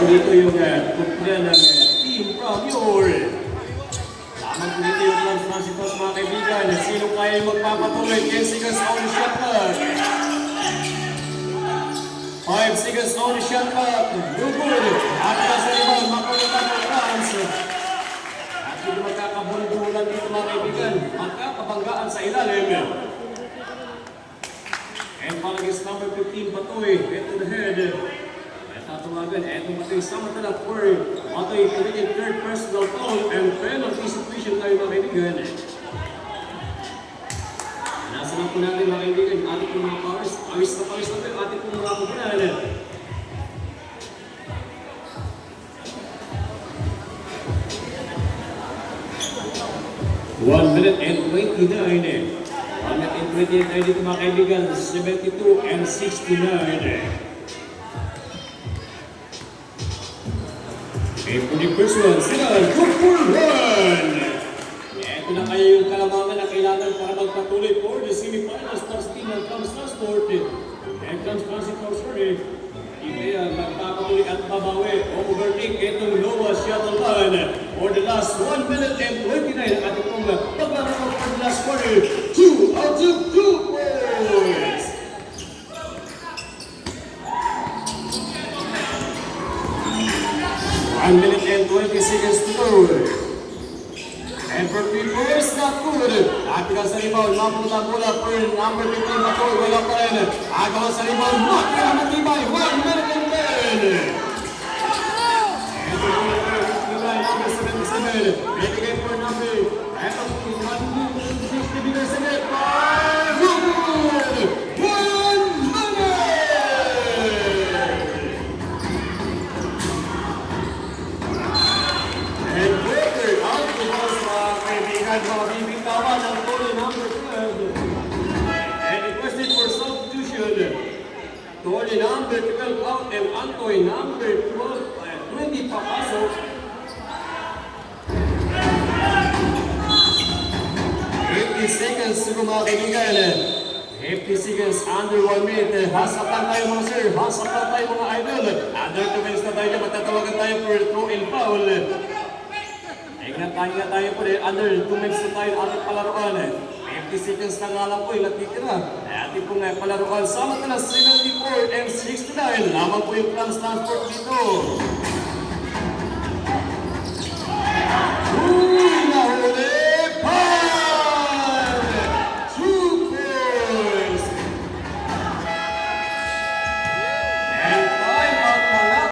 dito yung kupya ng Team Pramure. Lamang po dito yung Clubs Nationals mga kaibigan. Sino kaya yung magpapatuloy? 10 seconds on the shot clock. 5 seconds on the shot clock. Good. At nasa rebound, makulitan ng France. At hindi magkakabulbulan dito mga kaibigan. Magkakabanggaan sa ilalim. And palagis number 15 Patoy, head to the head. Tatawagan, eto Patoy samantala for Patoy pinigil third personal foul and penalty situation tayo mga kaibigan. Nasa lang po natin mga kaibigan, ating po mga powers, awis na po yung ating po mga kubunan. One minute and 29. 1 minute and 28 tayo dito mga kaibigan, 72 and 69. Okay, for the first one, sila, good for one! Ito na kaya yung kalamangan na kailangan para magpatuloy for the semifinals para sa team ng Clubs Transport. And Clubs Transport, sorry. Kaya magpapatuloy at babawi o overtake itong Nova Shuttle Run for the last 1 minute and 29 at itong paglalaro for the last quarter. 2 out of 2 points! One minute and 20 seconds to go. And for 3 points, not good. Agaw sa rebound, mapunta bola for number 15 Matoy, wala pa rin. Agaw sa rebound, makira matibay, 1 minute and 10. And for number 77, ready for number, eto po, 160 meters in it. Good! 1 minute! And Baker, out to those mga kaibigan, mga bibitawan ng goal number 12. And requested for substitution. Tony number 12 out and Antoy number 20 papasok. 50 seconds mga kaibigan. 50 seconds under 1 minute. Hasapan tayo mga sir. Hasapan tayo mga idol. Under 2 minutes na tayo. Matatawagan tayo for throw and foul. Ingat tayo po rin. Under 2 minutes na tayo ating palaruan. 50 seconds na nga lang po yung natitira. Ating pong palaruan. Samantala 74 and 69. Lamang po yung Clubs Transport dito.